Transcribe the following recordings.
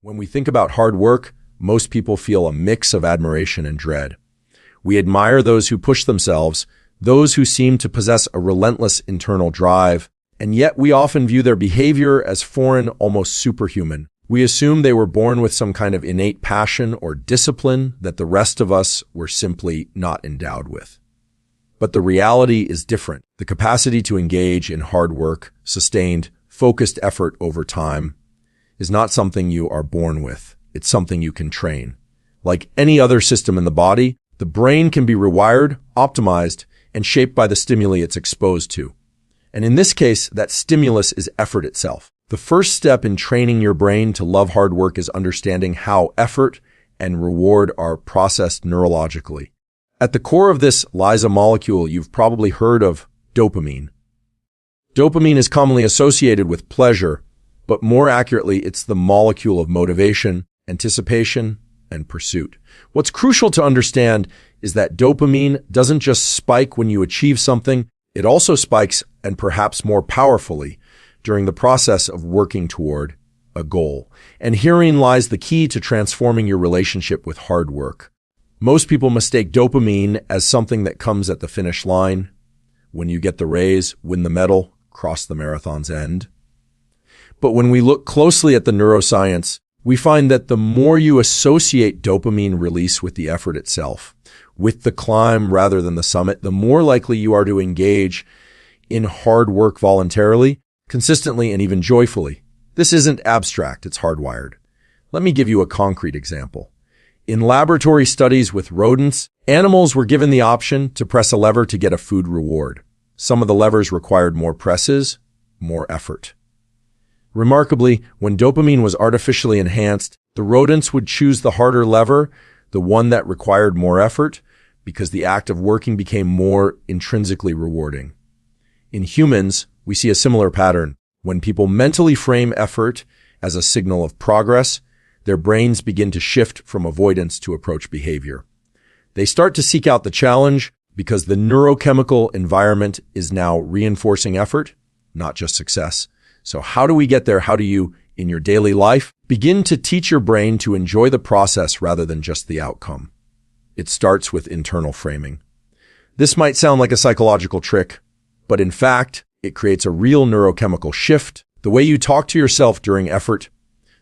When we think about hard work, most people feel a mix of admiration and dread. We admire those who push themselves, those who seem to possess a relentless internal drive, and yet we often view their behavior as foreign, almost superhuman. We assume they were born with some kind of innate passion or discipline that the rest of us were simply not endowed with. But the reality is different. The capacity to engage in hard work, sustained, focused effort over time, is not something you are born with. It's something you can train. Like any other system in the body, the brain can be rewired, optimized, and shaped by the stimuli it's exposed to. And in this case, that stimulus is effort itself. The first step in training your brain to love hard work is understanding how effort and reward are processed neurologically. At the core of this lies a molecule you've probably heard of, dopamine. Dopamine is commonly associated with pleasure, but more accurately, it's the molecule of motivation, anticipation, and pursuit. What's crucial to understand is that dopamine doesn't just spike when you achieve something, it also spikes, and perhaps more powerfully, during the process of working toward a goal. And herein lies the key to transforming your relationship with hard work. Most people mistake dopamine as something that comes at the finish line, when you get the raise, win the medal, cross the marathon's end. But when we look closely at the neuroscience, we find that the more you associate dopamine release with the effort itself, with the climb rather than the summit, the more likely you are to engage in hard work voluntarily, consistently, and even joyfully. This isn't abstract, it's hardwired. Let me give you a concrete example. In laboratory studies with rodents, animals were given the option to press a lever to get a food reward. Some of the levers required more presses, more effort. Remarkably, when dopamine was artificially enhanced, the rodents would choose the harder lever, the one that required more effort, because the act of working became more intrinsically rewarding. In humans, we see a similar pattern. When people mentally frame effort as a signal of progress, their brains begin to shift from avoidance to approach behavior. They start to seek out the challenge because the neurochemical environment is now reinforcing effort, not just success. So how do we get there? How do you, in your daily life, begin to teach your brain to enjoy the process rather than just the outcome? It starts with internal framing. This might sound like a psychological trick, but in fact, it creates a real neurochemical shift. The way you talk to yourself during effort,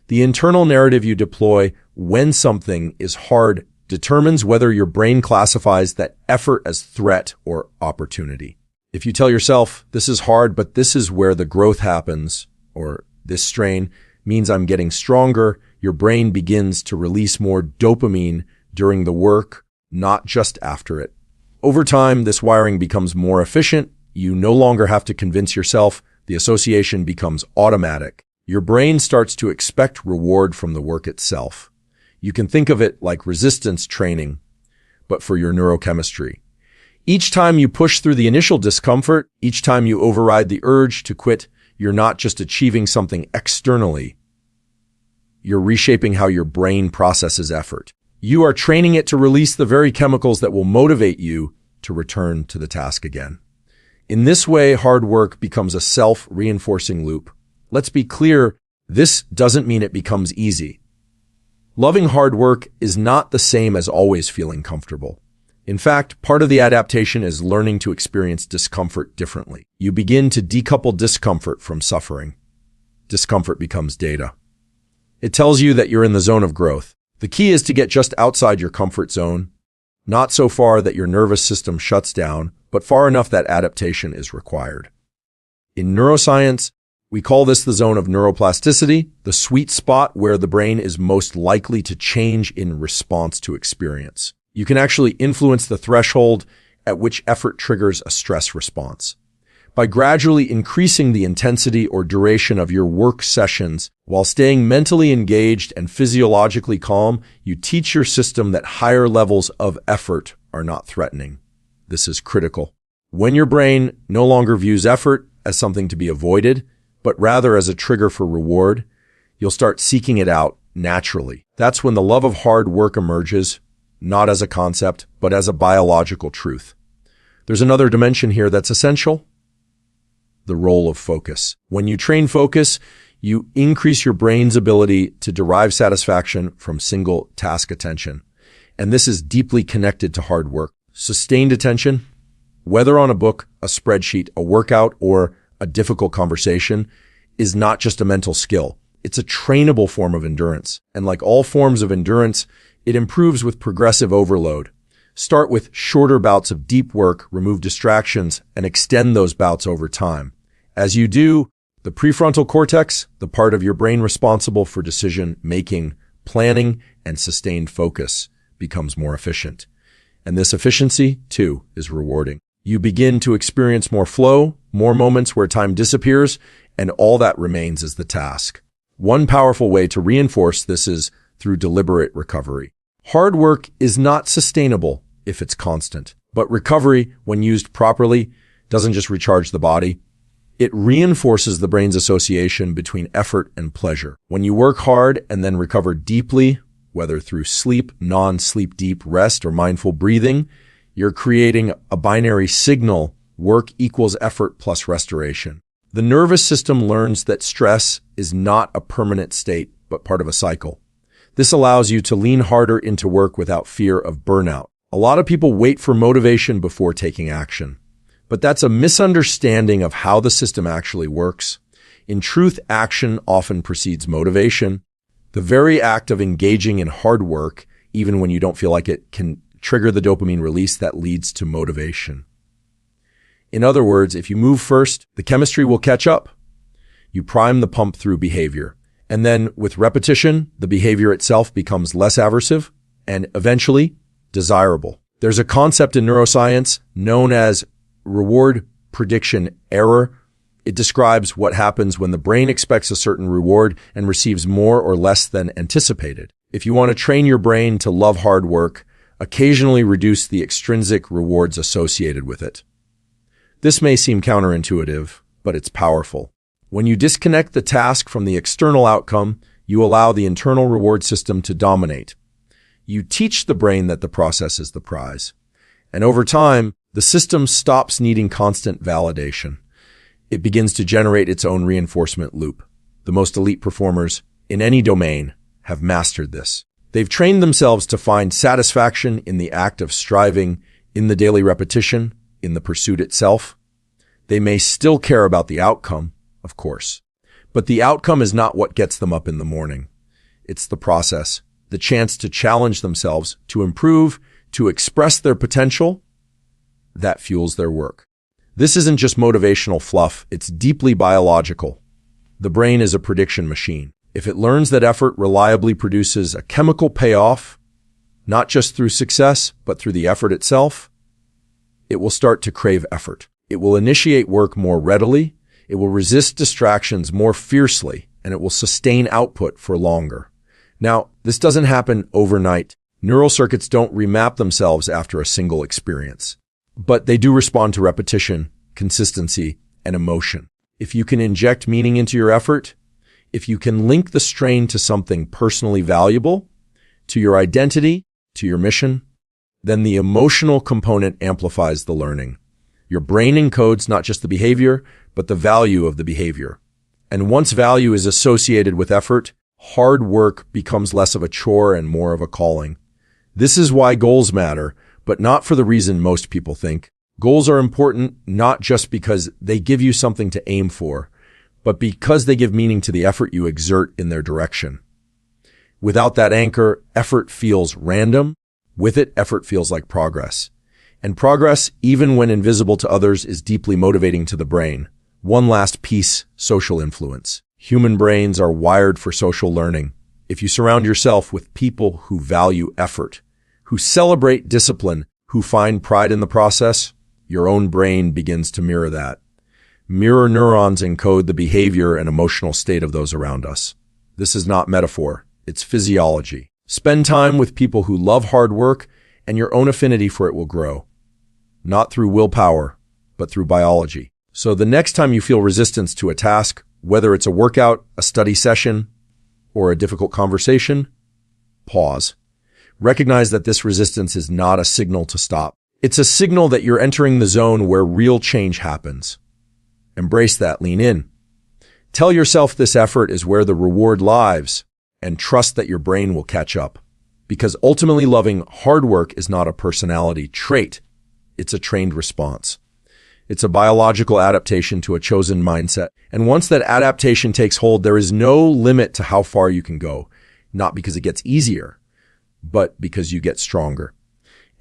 the internal narrative you deploy when something is hard determines whether your brain classifies that effort as threat or opportunity. If you tell yourself, this is hard, but this is where the growth happens, or this strain means I'm getting stronger, your brain begins to release more dopamine during the work, not just after it. Over time, this wiring becomes more efficient. You no longer have to convince yourself. The association becomes automatic. Your brain starts to expect reward from the work itself. You can think of it like resistance training, but for your neurochemistry. Each time you push through the initial discomfort, each time you override the urge to quit, you're not just achieving something externally. You're reshaping how your brain processes effort. You are training it to release the very chemicals that will motivate you to return to the task again. In this way, hard work becomes a self-reinforcing loop. Let's be clear, this doesn't mean it becomes easy. Loving hard work is not the same as always feeling comfortable. In fact, part of the adaptation is learning to experience discomfort differently. You begin to decouple discomfort from suffering. Discomfort becomes data. It tells you that you're in the zone of growth. The key is to get just outside your comfort zone, not so far that your nervous system shuts down, but far enough that adaptation is required. In neuroscience, we call this the zone of neuroplasticity, the sweet spot where the brain is most likely to change in response to experience. You can actually influence the threshold at which effort triggers a stress response. By gradually increasing the intensity or duration of your work sessions while staying mentally engaged and physiologically calm, you teach your system that higher levels of effort are not threatening. This is critical. When your brain no longer views effort as something to be avoided, but rather as a trigger for reward, you'll start seeking it out naturally. That's when the love of hard work emerges, not as a concept, but as a biological truth. There's another dimension here that's essential: the role of focus. When you train focus, You increase your brain's ability to derive satisfaction from single task attention. And this is deeply connected to hard work. Sustained attention, whether on a book, a spreadsheet, a workout, or a difficult conversation, is not just a mental skill. It's a trainable form of endurance. And like all forms of endurance, it improves with progressive overload. Start with shorter bouts of deep work, remove distractions, and extend those bouts over time. As you do, the prefrontal cortex, the part of your brain responsible for decision-making, planning, and sustained focus, becomes more efficient. And this efficiency, too, is rewarding. You begin to experience more flow, more moments where time disappears, and all that remains is the task. One powerful way to reinforce this is through deliberate recovery. Hard work is not sustainable if it's constant, but recovery, when used properly, doesn't just recharge the body. It reinforces the brain's association between effort and pleasure. When you work hard and then recover deeply, whether through sleep, non-sleep deep rest, or mindful breathing, you're creating a binary signal: work equals effort plus restoration. The nervous system learns that stress is not a permanent state, but part of a cycle. This allows you to lean harder into work without fear of burnout. A lot of people wait for motivation before taking action, but that's a misunderstanding of how the system actually works. In truth, action often precedes motivation. The very act of engaging in hard work, even when you don't feel like it, can trigger the dopamine release that leads to motivation. In other words, if you move first, the chemistry will catch up. You prime the pump through behavior. And then with repetition, the behavior itself becomes less aversive and eventually desirable. There's a concept in neuroscience known as reward prediction error. It describes what happens when the brain expects a certain reward and receives more or less than anticipated. If you want to train your brain to love hard work, occasionally reduce the extrinsic rewards associated with it. This may seem counterintuitive, but it's powerful. When you disconnect the task from the external outcome, you allow the internal reward system to dominate. You teach the brain that the process is the prize. And over time, the system stops needing constant validation. It begins to generate its own reinforcement loop. The most elite performers in any domain have mastered this. They've trained themselves to find satisfaction in the act of striving, in the daily repetition, in the pursuit itself. They may still care about the outcome, of course, but the outcome is not what gets them up in the morning. It's the process, the chance to challenge themselves, to improve, to express their potential, that fuels their work. This isn't just motivational fluff, it's deeply biological. The brain is a prediction machine. If it learns that effort reliably produces a chemical payoff, not just through success, but through the effort itself, it will start to crave effort. It will initiate work more readily, it will resist distractions more fiercely, and it will sustain output for longer. Now, this doesn't happen overnight. Neural circuits don't remap themselves after a single experience, but they do respond to repetition, consistency, and emotion. If you can inject meaning into your effort, if you can link the strain to something personally valuable, to your identity, to your mission, then the emotional component amplifies the learning. Your brain encodes not just the behavior, but the value of the behavior. And once value is associated with effort, hard work becomes less of a chore and more of a calling. This is why goals matter, but not for the reason most people think. Goals are important not just because they give you something to aim for, but because they give meaning to the effort you exert in their direction. Without that anchor, effort feels random. With it, effort feels like progress. And progress, even when invisible to others, is deeply motivating to the brain. One last piece: social influence. Human brains are wired for social learning. If you surround yourself with people who value effort, who celebrate discipline, who find pride in the process, your own brain begins to mirror that. Mirror neurons encode the behavior and emotional state of those around us. This is not metaphor, it's physiology. Spend time with people who love hard work, and your own affinity for it will grow. Not through willpower, but through biology. So the next time you feel resistance to a task, whether it's a workout, a study session, or a difficult conversation, pause. Recognize that this resistance is not a signal to stop. It's a signal that you're entering the zone where real change happens. Embrace that, lean in. Tell yourself this effort is where the reward lies, and trust that your brain will catch up. Because ultimately loving hard work is not a personality trait. It's a trained response. It's a biological adaptation to a chosen mindset. And once that adaptation takes hold, there is no limit to how far you can go. Not because it gets easier, but because you get stronger.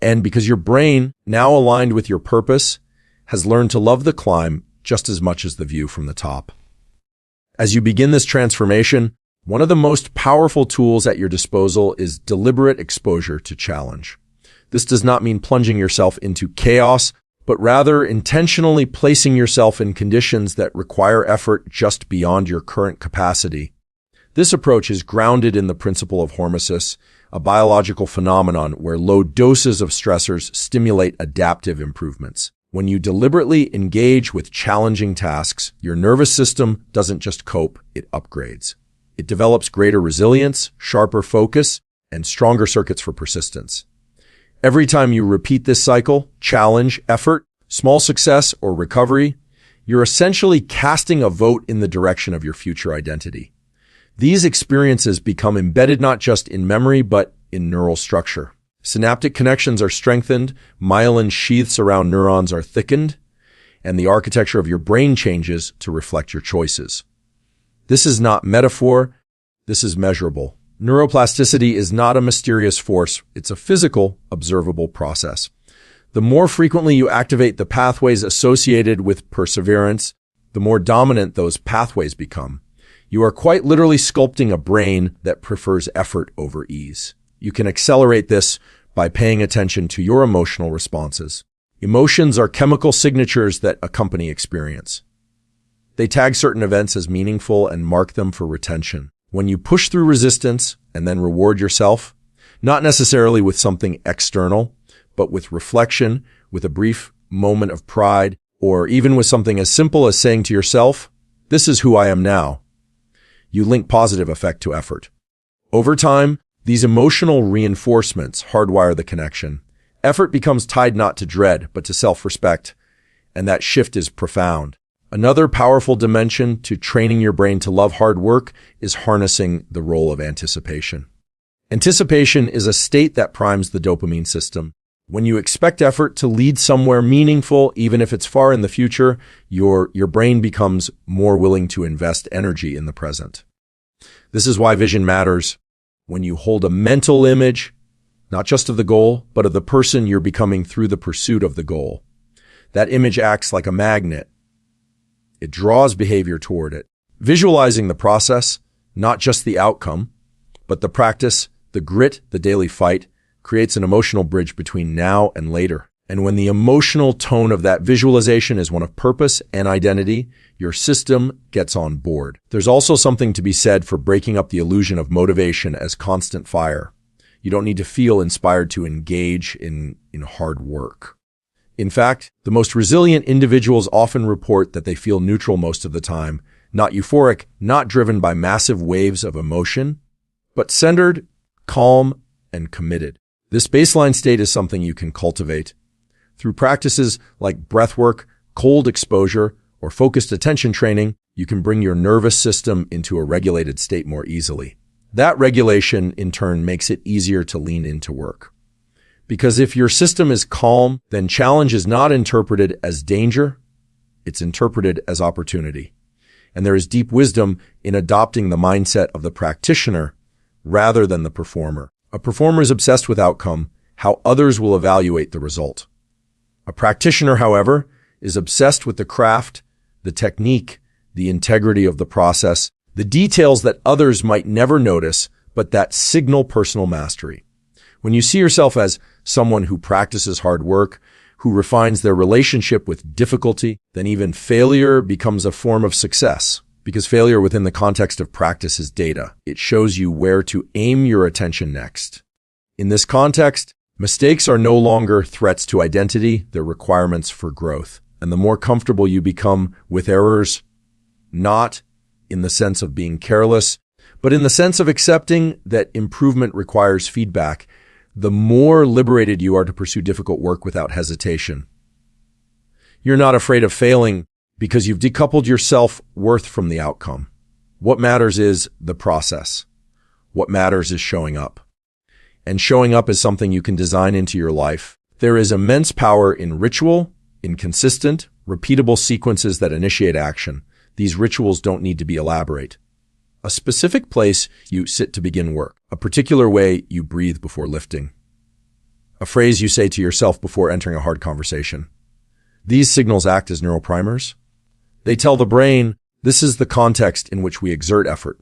And because your brain, now aligned with your purpose, has learned to love the climb just as much as the view from the top. As you begin this transformation, one of the most powerful tools at your disposal is deliberate exposure to challenge. This does not mean plunging yourself into chaos, but rather intentionally placing yourself in conditions that require effort just beyond your current capacity. This approach is grounded in the principle of hormesis, a biological phenomenon where low doses of stressors stimulate adaptive improvements. When you deliberately engage with challenging tasks, your nervous system doesn't just cope, it upgrades. It develops greater resilience, sharper focus, and stronger circuits for persistence. Every time you repeat this cycle, challenge, effort, small success, or recovery, you're essentially casting a vote in the direction of your future identity. These experiences become embedded not just in memory, but in neural structure. Synaptic connections are strengthened, myelin sheaths around neurons are thickened, and the architecture of your brain changes to reflect your choices. This is not metaphor, this is measurable. Neuroplasticity is not a mysterious force, it's a physical, observable process. The more frequently you activate the pathways associated with perseverance, the more dominant those pathways become. You are quite literally sculpting a brain that prefers effort over ease. You can accelerate this by paying attention to your emotional responses. Emotions are chemical signatures that accompany experience. They tag certain events as meaningful and mark them for retention. When you push through resistance and then reward yourself, not necessarily with something external, but with reflection, with a brief moment of pride, or even with something as simple as saying to yourself, "This is who I am now," you link positive effect to effort. Over time, these emotional reinforcements hardwire the connection. Effort becomes tied not to dread, but to self-respect, and that shift is profound. Another powerful dimension to training your brain to love hard work is harnessing the role of anticipation. Anticipation is a state that primes the dopamine system. When you expect effort to lead somewhere meaningful, even if it's far in the future, your brain becomes more willing to invest energy in the present. This is why vision matters. When you hold a mental image, not just of the goal, but of the person you're becoming through the pursuit of the goal, that image acts like a magnet. It draws behavior toward it. Visualizing the process, not just the outcome, but the practice, the grit, the daily fight, creates an emotional bridge between now and later. And when the emotional tone of that visualization is one of purpose and identity, your system gets on board. There's also something to be said for breaking up the illusion of motivation as constant fire. You don't need to feel inspired to engage in hard work. In fact, the most resilient individuals often report that they feel neutral most of the time, not euphoric, not driven by massive waves of emotion, but centered, calm, and committed. This baseline state is something you can cultivate. Through practices like breathwork, cold exposure, or focused attention training, you can bring your nervous system into a regulated state more easily. That regulation, in turn, makes it easier to lean into work. Because if your system is calm, then challenge is not interpreted as danger, it's interpreted as opportunity. And there is deep wisdom in adopting the mindset of the practitioner rather than the performer. A performer is obsessed with outcome, how others will evaluate the result. A practitioner, however, is obsessed with the craft, the technique, the integrity of the process, the details that others might never notice, but that signal personal mastery. When you see yourself as someone who practices hard work, who refines their relationship with difficulty, then even failure becomes a form of success. Because failure within the context of practice is data. It shows you where to aim your attention next. In this context, mistakes are no longer threats to identity, they're requirements for growth. And the more comfortable you become with errors, not in the sense of being careless, but in the sense of accepting that improvement requires feedback, the more liberated you are to pursue difficult work without hesitation. You're not afraid of failing, because you've decoupled your self-worth from the outcome. What matters is the process. What matters is showing up. And showing up is something you can design into your life. There is immense power in ritual, in consistent, repeatable sequences that initiate action. These rituals don't need to be elaborate. A specific place you sit to begin work. A particular way you breathe before lifting. A phrase you say to yourself before entering a hard conversation. These signals act as neuroprimers. They tell the brain, this is the context in which we exert effort.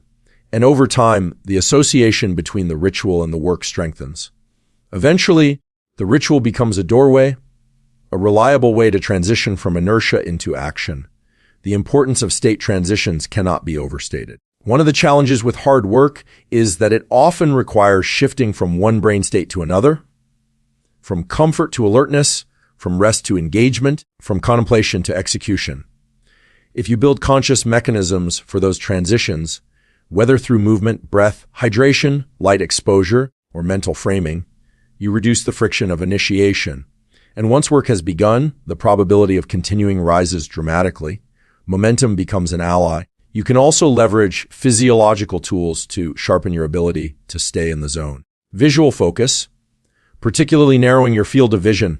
And over time, the association between the ritual and the work strengthens. Eventually, the ritual becomes a doorway, a reliable way to transition from inertia into action. The importance of state transitions cannot be overstated. One of the challenges with hard work is that it often requires shifting from one brain state to another, from comfort to alertness, from rest to engagement, from contemplation to execution. If you build conscious mechanisms for those transitions, whether through movement, breath, hydration, light exposure, or mental framing, you reduce the friction of initiation. And once work has begun, the probability of continuing rises dramatically. Momentum becomes an ally. You can also leverage physiological tools to sharpen your ability to stay in the zone. Visual focus, particularly narrowing your field of vision,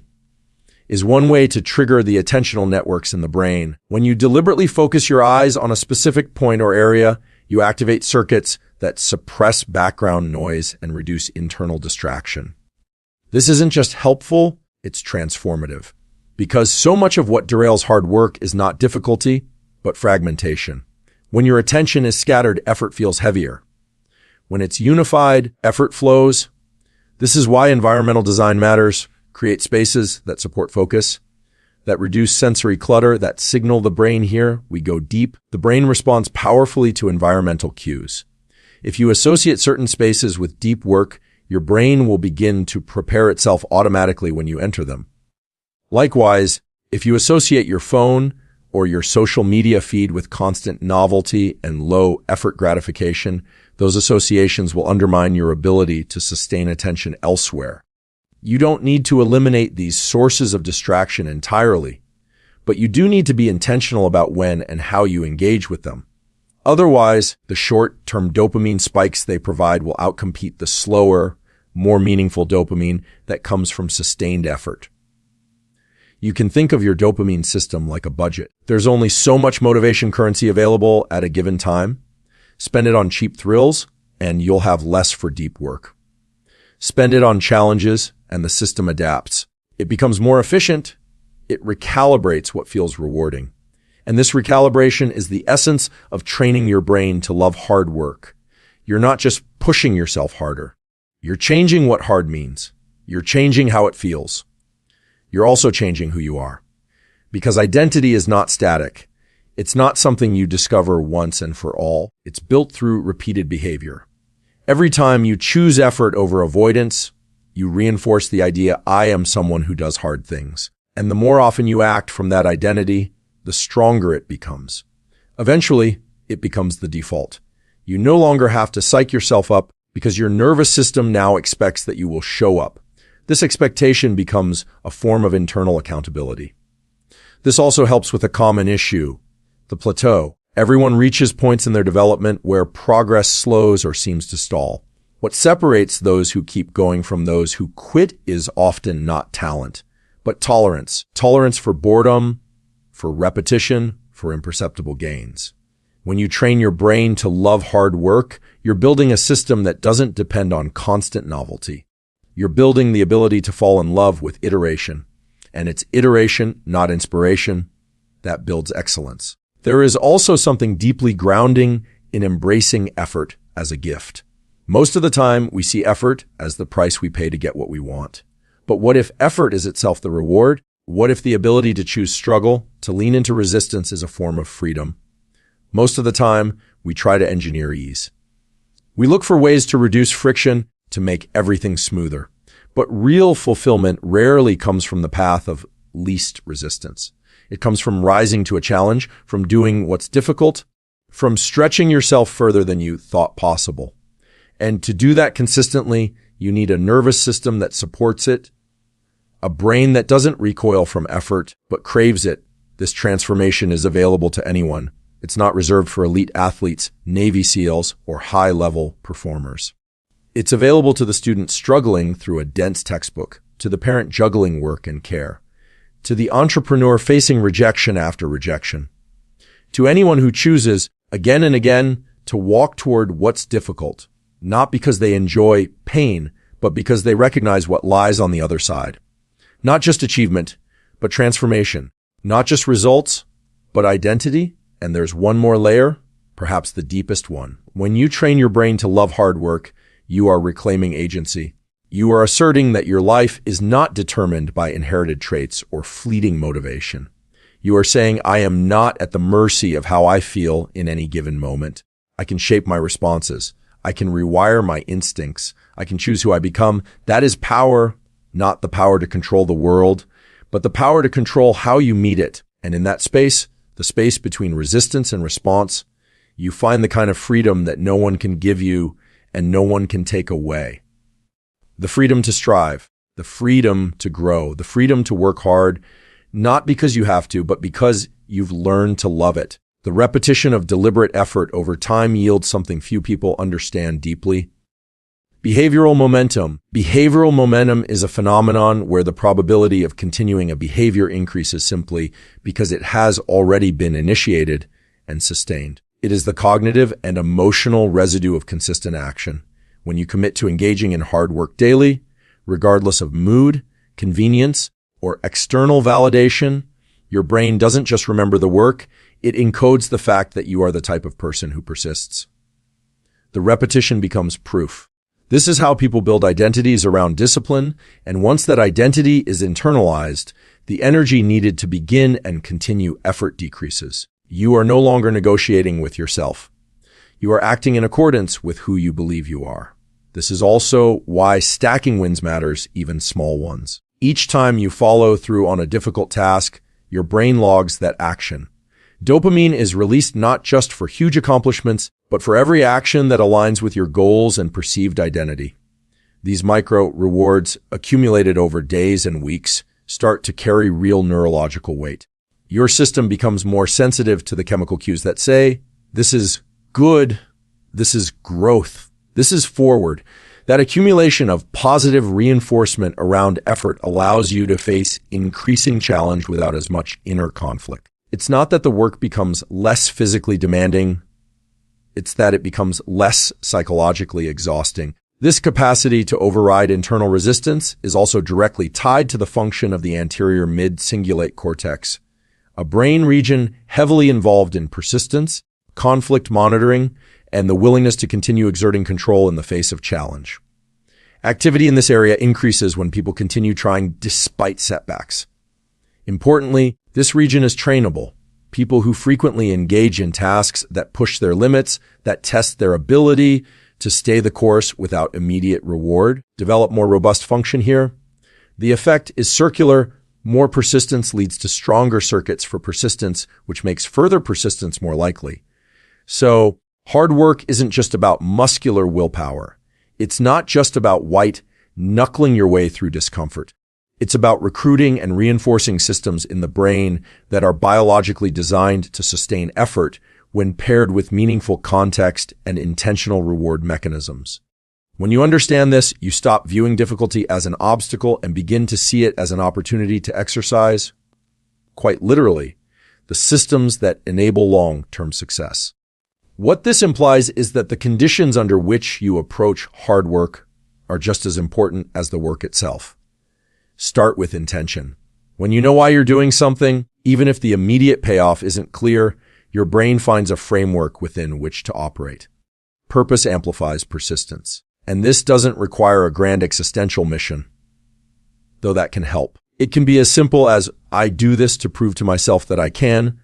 is one way to trigger the attentional networks in the brain. When you deliberately focus your eyes on a specific point or area, you activate circuits that suppress background noise and reduce internal distraction. This isn't just helpful, it's transformative. Because so much of what derails hard work is not difficulty, but fragmentation. When your attention is scattered, effort feels heavier. When it's unified, effort flows. This is why environmental design matters. Create spaces that support focus, that reduce sensory clutter, that signal the brain here, we go deep. The brain responds powerfully to environmental cues. If you associate certain spaces with deep work, your brain will begin to prepare itself automatically when you enter them. Likewise, if you associate your phone or your social media feed with constant novelty and low effort gratification, those associations will undermine your ability to sustain attention elsewhere. You don't need to eliminate these sources of distraction entirely, but you do need to be intentional about when and how you engage with them. Otherwise, the short-term dopamine spikes they provide will outcompete the slower, more meaningful dopamine that comes from sustained effort. You can think of your dopamine system like a budget. There's only so much motivation currency available at a given time. Spend it on cheap thrills, and you'll have less for deep work. Spend it on challenges, and the system adapts. It becomes more efficient. It recalibrates what feels rewarding. And this recalibration is the essence of training your brain to love hard work. You're not just pushing yourself harder. You're changing what hard means. You're changing how it feels. You're also changing who you are. Because identity is not static. It's not something you discover once and for all. It's built through repeated behavior. Every time you choose effort over avoidance, you reinforce the idea, I am someone who does hard things. And the more often you act from that identity, the stronger it becomes. Eventually, it becomes the default. You no longer have to psych yourself up because your nervous system now expects that you will show up. This expectation becomes a form of internal accountability. This also helps with a common issue, the plateau. Everyone reaches points in their development where progress slows or seems to stall. What separates those who keep going from those who quit is often not talent, but tolerance. Tolerance for boredom, for repetition, for imperceptible gains. When you train your brain to love hard work, you're building a system that doesn't depend on constant novelty. You're building the ability to fall in love with iteration. And it's iteration, not inspiration, that builds excellence. There is also something deeply grounding in embracing effort as a gift. Most of the time, we see effort as the price we pay to get what we want. But what if effort is itself the reward? What if the ability to choose struggle, to lean into resistance is a form of freedom? Most of the time, we try to engineer ease. We look for ways to reduce friction, to make everything smoother. But real fulfillment rarely comes from the path of least resistance. It comes from rising to a challenge, from doing what's difficult, from stretching yourself further than you thought possible. And to do that consistently, you need a nervous system that supports it, a brain that doesn't recoil from effort, but craves it, This transformation is available to anyone. It's not reserved for elite athletes, Navy SEALs, or high-level performers. It's available to the student struggling through a dense textbook, to the parent juggling work and care, to the entrepreneur facing rejection after rejection, to anyone who chooses, again and again, to walk toward what's difficult, not because they enjoy pain, but because they recognize what lies on the other side. Not just achievement, but transformation. Not just results, but identity. And there's one more layer, perhaps the deepest one. When you train your brain to love hard work, you are reclaiming agency. You are asserting that your life is not determined by inherited traits or fleeting motivation. You are saying, I am not at the mercy of how I feel in any given moment. I can shape my responses. I can rewire my instincts. I can choose who I become. That is power, not the power to control the world, but the power to control how you meet it. And in that space, the space between resistance and response, you find the kind of freedom that no one can give you and no one can take away. The freedom to strive, the freedom to grow, the freedom to work hard, not because you have to, but because you've learned to love it. The repetition of deliberate effort over time yields something few people understand deeply. Behavioral momentum. Behavioral momentum is a phenomenon where the probability of continuing a behavior increases simply because it has already been initiated and sustained. It is the cognitive and emotional residue of consistent action. When you commit to engaging in hard work daily, regardless of mood, convenience, or external validation, your brain doesn't just remember the work, it encodes the fact that you are the type of person who persists. The repetition becomes proof. This is how people build identities around discipline, and once that identity is internalized, the energy needed to begin and continue effort decreases. You are no longer negotiating with yourself. You are acting in accordance with who you believe you are. This is also why stacking wins matters, even small ones. Each time you follow through on a difficult task, your brain logs that action. Dopamine is released not just for huge accomplishments, but for every action that aligns with your goals and perceived identity. These micro rewards, accumulated over days and weeks, start to carry real neurological weight. Your system becomes more sensitive to the chemical cues that say, this is good, this is growth, this is forward. That accumulation of positive reinforcement around effort allows you to face increasing challenge without as much inner conflict. It's not that the work becomes less physically demanding, it's that it becomes less psychologically exhausting. This capacity to override internal resistance is also directly tied to the function of the anterior mid-cingulate cortex, a brain region heavily involved in persistence, conflict monitoring, and the willingness to continue exerting control in the face of challenge. Activity in this area increases when people continue trying despite setbacks. Importantly, this region is trainable. People who frequently engage in tasks that push their limits, that test their ability to stay the course without immediate reward, develop more robust function here. The effect is circular. More persistence leads to stronger circuits for persistence, which makes further persistence more likely. So, hard work isn't just about muscular willpower. It's not just about white-knuckling your way through discomfort. It's about recruiting and reinforcing systems in the brain that are biologically designed to sustain effort when paired with meaningful context and intentional reward mechanisms. When you understand this, you stop viewing difficulty as an obstacle and begin to see it as an opportunity to exercise, quite literally, the systems that enable long-term success. What this implies is that the conditions under which you approach hard work are just as important as the work itself. Start with intention. When you know why you're doing something, even if the immediate payoff isn't clear, your brain finds a framework within which to operate. Purpose amplifies persistence. And this doesn't require a grand existential mission, though that can help. It can be as simple as, I do this to prove to myself that I can,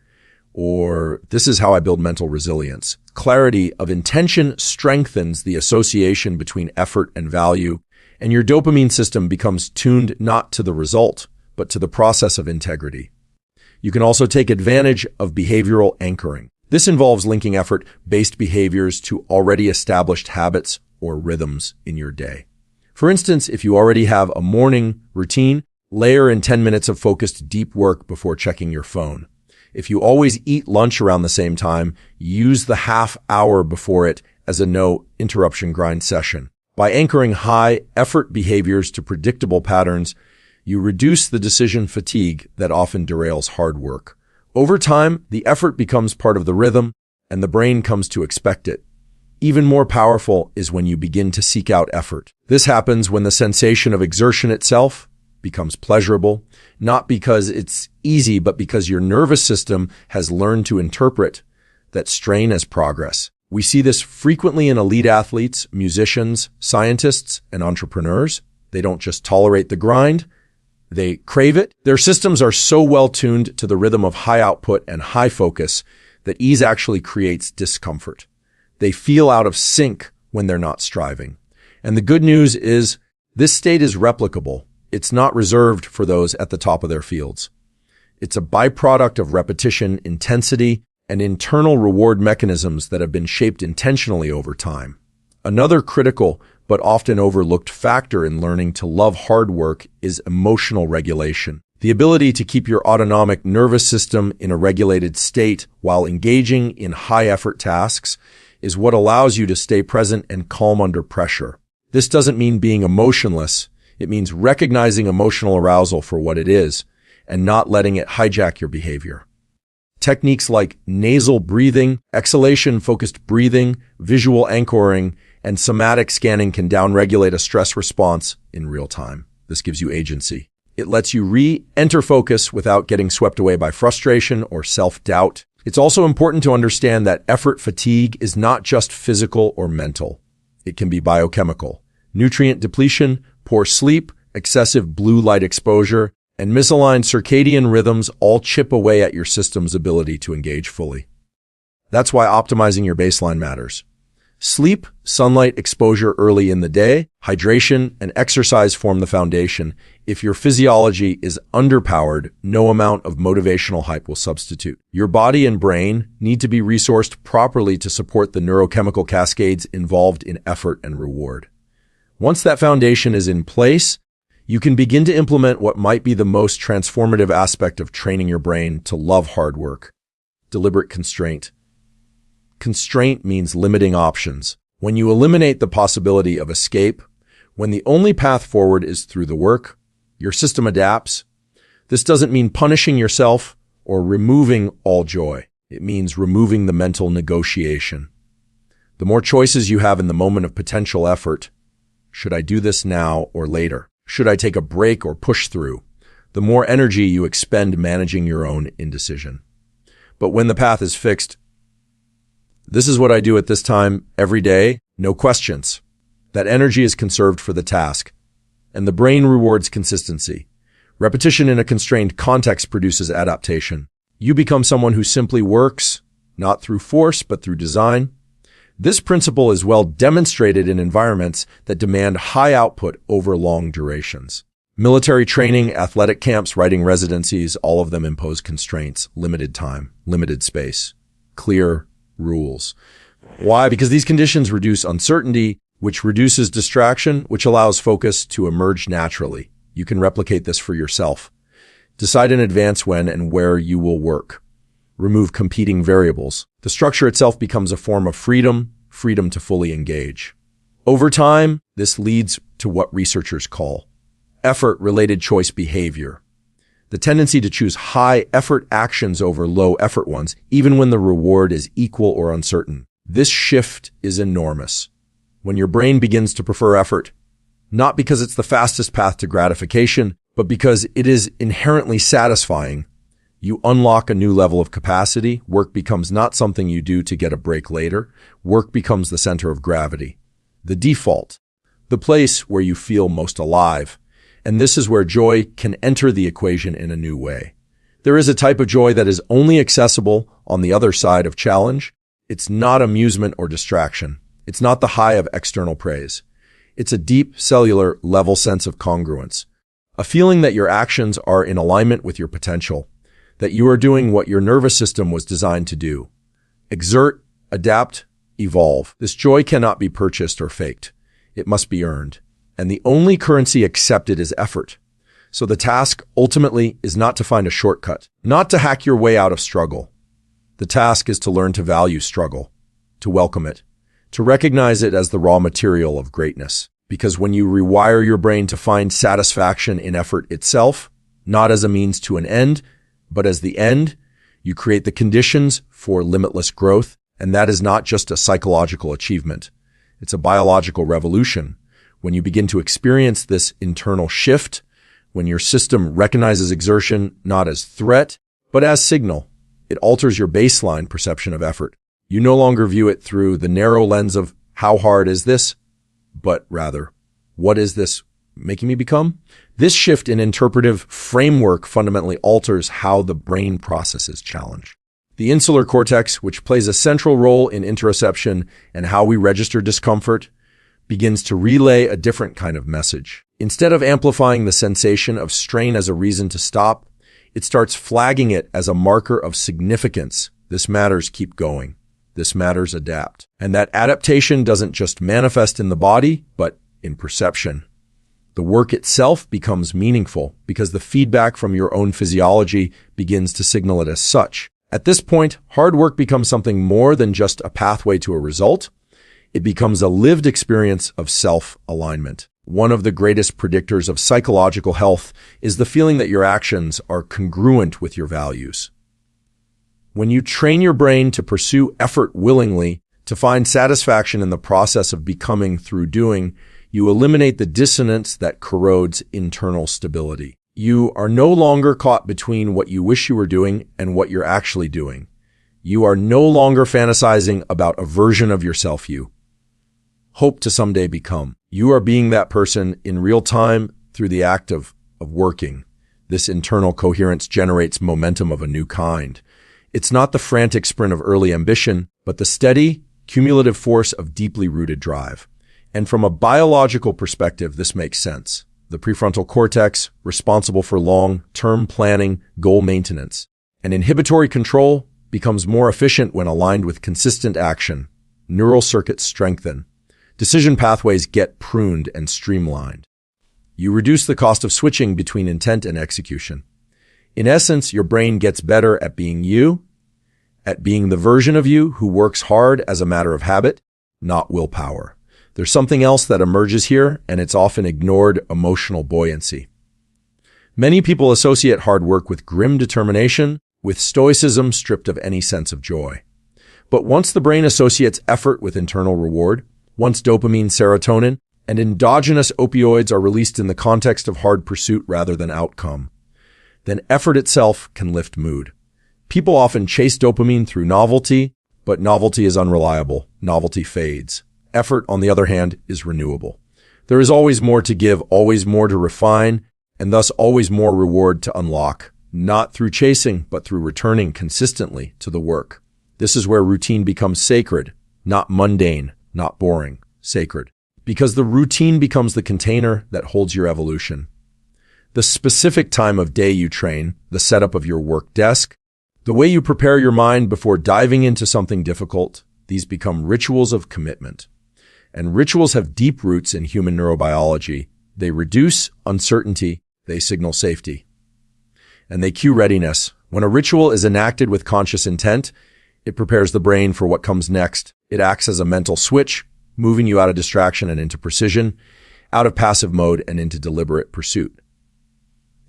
or this is how I build mental resilience. Clarity of intention strengthens the association between effort and value, and your dopamine system becomes tuned not to the result, but to the process of integrity. You can also take advantage of behavioral anchoring. This involves linking effort-based behaviors to already established habits or rhythms in your day. For instance, if you already have a morning routine, layer in 10 minutes of focused deep work before checking your phone. If you always eat lunch around the same time, use the half hour before it as a no interruption grind session. By anchoring high effort behaviors to predictable patterns, you reduce the decision fatigue that often derails hard work. Over time, the effort becomes part of the rhythm, and the brain comes to expect it. Even more powerful is when you begin to seek out effort. This happens when the sensation of exertion itself becomes pleasurable, not because it's easy, but because your nervous system has learned to interpret that strain as progress. We see this frequently in elite athletes, musicians, scientists, and entrepreneurs. They don't just tolerate the grind, they crave it. Their systems are so well tuned to the rhythm of high output and high focus that ease actually creates discomfort. They feel out of sync when they're not striving. And the good news is this state is replicable. It's not reserved for those at the top of their fields. It's a byproduct of repetition, intensity, and internal reward mechanisms that have been shaped intentionally over time. Another critical but often overlooked factor in learning to love hard work is emotional regulation. The ability to keep your autonomic nervous system in a regulated state while engaging in high-effort tasks is what allows you to stay present and calm under pressure. This doesn't mean being emotionless. It means recognizing emotional arousal for what it is and not letting it hijack your behavior. Techniques like nasal breathing, exhalation-focused breathing, visual anchoring, and somatic scanning can downregulate a stress response in real time. This gives you agency. It lets you re-enter focus without getting swept away by frustration or self-doubt. It's also important to understand that effort fatigue is not just physical or mental. It can be biochemical. Nutrient depletion, poor sleep, excessive blue light exposure, and misaligned circadian rhythms all chip away at your system's ability to engage fully. That's why optimizing your baseline matters. Sleep, sunlight exposure early in the day, hydration, and exercise form the foundation. If your physiology is underpowered, no amount of motivational hype will substitute. Your body and brain need to be resourced properly to support the neurochemical cascades involved in effort and reward. Once that foundation is in place, you can begin to implement what might be the most transformative aspect of training your brain to love hard work: deliberate constraint. Constraint means limiting options. When you eliminate the possibility of escape, when the only path forward is through the work, your system adapts. This doesn't mean punishing yourself or removing all joy. It means removing the mental negotiation. The more choices you have in the moment of potential effort, should I do this now or later? Should I take a break or push through? The more energy you expend managing your own indecision. But when the path is fixed, this is what I do at this time every day, no questions. That energy is conserved for the task, and the brain rewards consistency. Repetition in a constrained context produces adaptation. You become someone who simply works, not through force, but through design. This principle is well demonstrated in environments that demand high output over long durations. Military training, athletic camps, writing residencies, all of them impose constraints: limited time, limited space, clear rules. Why? Because these conditions reduce uncertainty, which reduces distraction, which allows focus to emerge naturally. You can replicate this for yourself. Decide in advance when and where you will work. Remove competing variables. The structure itself becomes a form of freedom to fully engage. Over time, this leads to what researchers call effort-related choice behavior. The tendency to choose high-effort actions over low-effort ones, even when the reward is equal or uncertain. This shift is enormous. When your brain begins to prefer effort, not because it's the fastest path to gratification, but because it is inherently satisfying, you unlock a new level of capacity. Work becomes not something you do to get a break later. Work becomes the center of gravity, the default, the place where you feel most alive. And this is where joy can enter the equation in a new way. There is a type of joy that is only accessible on the other side of challenge. It's not amusement or distraction. It's not the high of external praise. It's a deep cellular level sense of congruence, a feeling that your actions are in alignment with your potential, that you are doing what your nervous system was designed to do: exert, adapt, evolve. This joy cannot be purchased or faked. It must be earned. And the only currency accepted is effort. So the task ultimately is not to find a shortcut, not to hack your way out of struggle. The task is to learn to value struggle, to welcome it, to recognize it as the raw material of greatness. Because when you rewire your brain to find satisfaction in effort itself, not as a means to an end, but as the end, you create the conditions for limitless growth. And that is not just a psychological achievement. It's a biological revolution. When you begin to experience this internal shift, when your system recognizes exertion not as threat, but as signal, it alters your baseline perception of effort. You no longer view it through the narrow lens of how hard is this, but rather, what is this making me become? This shift in interpretive framework fundamentally alters how the brain processes challenge. The insular cortex, which plays a central role in interoception and how we register discomfort, begins to relay a different kind of message. Instead of amplifying the sensation of strain as a reason to stop, it starts flagging it as a marker of significance. This matters, keep going. This matters, adapt. And that adaptation doesn't just manifest in the body, but in perception. The work itself becomes meaningful because the feedback from your own physiology begins to signal it as such. At this point, hard work becomes something more than just a pathway to a result. It becomes a lived experience of self-alignment. One of the greatest predictors of psychological health is the feeling that your actions are congruent with your values. When you train your brain to pursue effort willingly, to find satisfaction in the process of becoming through doing, you eliminate the dissonance that corrodes internal stability. You are no longer caught between what you wish you were doing and what you're actually doing. You are no longer fantasizing about a version of yourself you hope to someday become. You are being that person in real time through the act of working. This internal coherence generates momentum of a new kind. It's not the frantic sprint of early ambition, but the steady, cumulative force of deeply rooted drive. And from a biological perspective, this makes sense. The prefrontal cortex, responsible for long-term planning, goal maintenance, and inhibitory control, becomes more efficient when aligned with consistent action. Neural circuits strengthen. Decision pathways get pruned and streamlined. You reduce the cost of switching between intent and execution. In essence, your brain gets better at being you, at being the version of you who works hard as a matter of habit, not willpower. There's something else that emerges here, and it's often ignored: emotional buoyancy. Many people associate hard work with grim determination, with stoicism stripped of any sense of joy. But once the brain associates effort with internal reward, once dopamine, serotonin, and endogenous opioids are released in the context of hard pursuit rather than outcome, then effort itself can lift mood. People often chase dopamine through novelty, but novelty is unreliable. Novelty fades. Effort, on the other hand, is renewable. There is always more to give, always more to refine, and thus always more reward to unlock, not through chasing, but through returning consistently to the work. This is where routine becomes sacred, not mundane, not boring, sacred. Because the routine becomes the container that holds your evolution. The specific time of day you train, the setup of your work desk, the way you prepare your mind before diving into something difficult, these become rituals of commitment. And rituals have deep roots in human neurobiology. They reduce uncertainty, they signal safety. And they cue readiness. When a ritual is enacted with conscious intent, it prepares the brain for what comes next. It acts as a mental switch, moving you out of distraction and into precision, out of passive mode and into deliberate pursuit.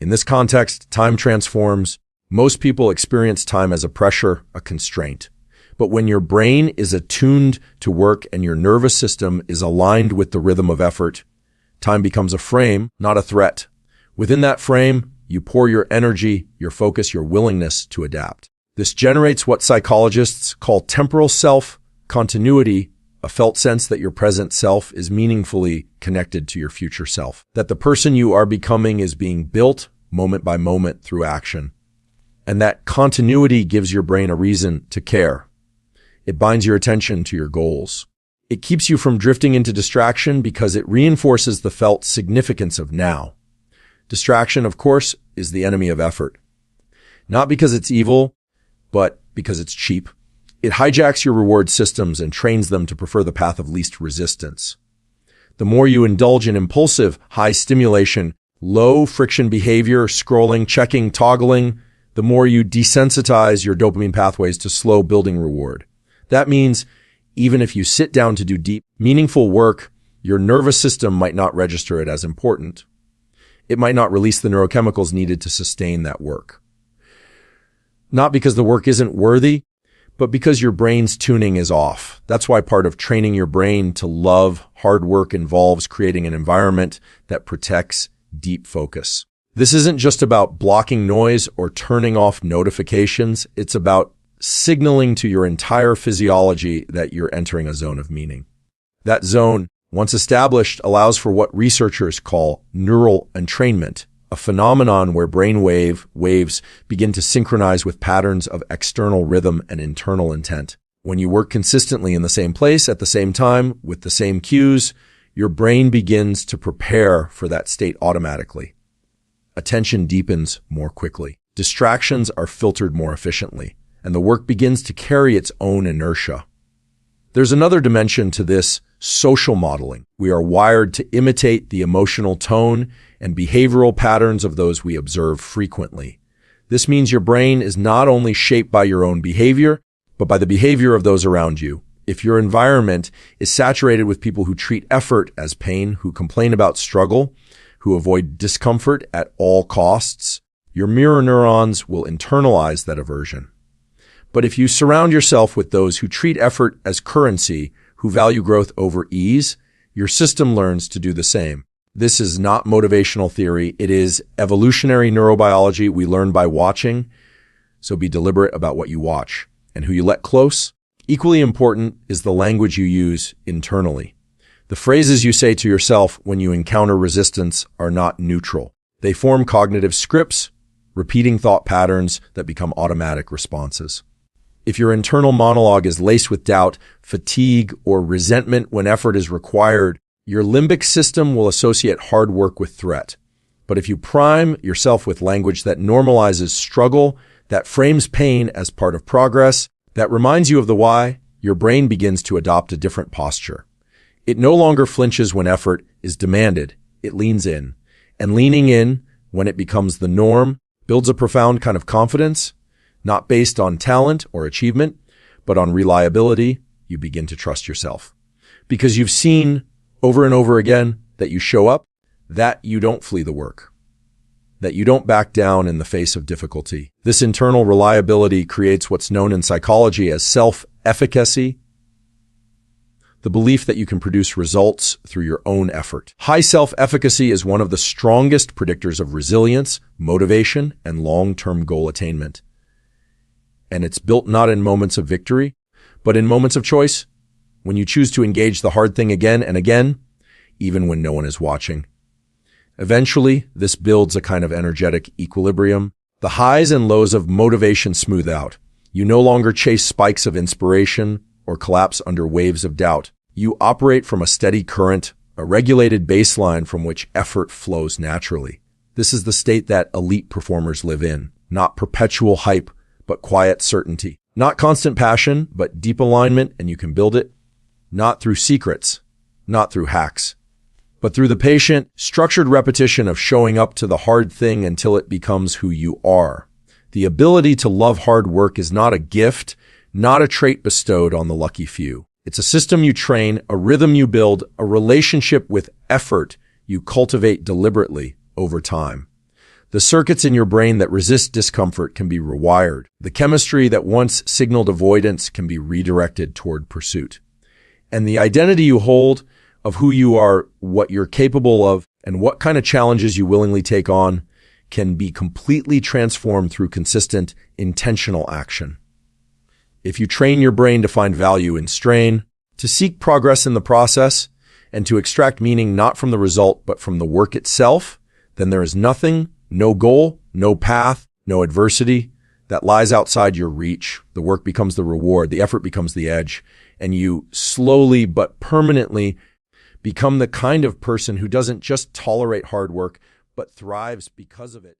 In this context, time transforms. Most people experience time as a pressure, a constraint. But when your brain is attuned to work and your nervous system is aligned with the rhythm of effort, time becomes a frame, not a threat. Within that frame, you pour your energy, your focus, your willingness to adapt. This generates what psychologists call temporal self-continuity, a felt sense that your present self is meaningfully connected to your future self, that the person you are becoming is being built moment by moment through action. And that continuity gives your brain a reason to care. It binds your attention to your goals. It keeps you from drifting into distraction because it reinforces the felt significance of now. Distraction, of course, is the enemy of effort. Not because it's evil, but because it's cheap. It hijacks your reward systems and trains them to prefer the path of least resistance. The more you indulge in impulsive, high stimulation, low friction behavior, scrolling, checking, toggling, the more you desensitize your dopamine pathways to slow building reward. That means even if you sit down to do deep, meaningful work, your nervous system might not register it as important. It might not release the neurochemicals needed to sustain that work. Not because the work isn't worthy, but because your brain's tuning is off. That's why part of training your brain to love hard work involves creating an environment that protects deep focus. This isn't just about blocking noise or turning off notifications. It's about signaling to your entire physiology that you're entering a zone of meaning. That zone, once established, allows for what researchers call neural entrainment, a phenomenon where brain waves begin to synchronize with patterns of external rhythm and internal intent. When you work consistently in the same place at the same time with the same cues, your brain begins to prepare for that state automatically. Attention deepens more quickly. Distractions are filtered more efficiently, and the work begins to carry its own inertia. There's another dimension to this: social modeling. We are wired to imitate the emotional tone and behavioral patterns of those we observe frequently. This means your brain is not only shaped by your own behavior, but by the behavior of those around you. If your environment is saturated with people who treat effort as pain, who complain about struggle, who avoid discomfort at all costs, your mirror neurons will internalize that aversion. But if you surround yourself with those who treat effort as currency, who value growth over ease, your system learns to do the same. This is not motivational theory. It is evolutionary neurobiology. We learn by watching. So be deliberate about what you watch and who you let close. Equally important is the language you use internally. The phrases you say to yourself when you encounter resistance are not neutral. They form cognitive scripts, repeating thought patterns that become automatic responses. If your internal monologue is laced with doubt, fatigue, or resentment when effort is required, your limbic system will associate hard work with threat. But if you prime yourself with language that normalizes struggle, that frames pain as part of progress, that reminds you of the why, your brain begins to adopt a different posture. It no longer flinches when effort is demanded. It leans in. And leaning in, when it becomes the norm, builds a profound kind of confidence, not based on talent or achievement, but on reliability. You begin to trust yourself. Because you've seen over and over again that you show up, that you don't flee the work, that you don't back down in the face of difficulty. This internal reliability creates what's known in psychology as self-efficacy, the belief that you can produce results through your own effort. High self-efficacy is one of the strongest predictors of resilience, motivation, and long-term goal attainment. And it's built not in moments of victory, but in moments of choice, when you choose to engage the hard thing again and again, even when no one is watching. Eventually, this builds a kind of energetic equilibrium. The highs and lows of motivation smooth out. You no longer chase spikes of inspiration or collapse under waves of doubt. You operate from a steady current, a regulated baseline from which effort flows naturally. This is the state that elite performers live in, not perpetual hype, but quiet certainty. Not constant passion, but deep alignment, and you can build it. Not through secrets, not through hacks, but through the patient, structured repetition of showing up to the hard thing until it becomes who you are. The ability to love hard work is not a gift, not a trait bestowed on the lucky few. It's a system you train, a rhythm you build, a relationship with effort you cultivate deliberately over time. The circuits in your brain that resist discomfort can be rewired. The chemistry that once signaled avoidance can be redirected toward pursuit. And the identity you hold of who you are, what you're capable of, and what kind of challenges you willingly take on can be completely transformed through consistent, intentional action. If you train your brain to find value in strain, to seek progress in the process, and to extract meaning not from the result but from the work itself, then there is nothing, no goal, no path, no adversity that lies outside your reach. The work becomes the reward, the effort becomes the edge, and you slowly but permanently become the kind of person who doesn't just tolerate hard work, but thrives because of it.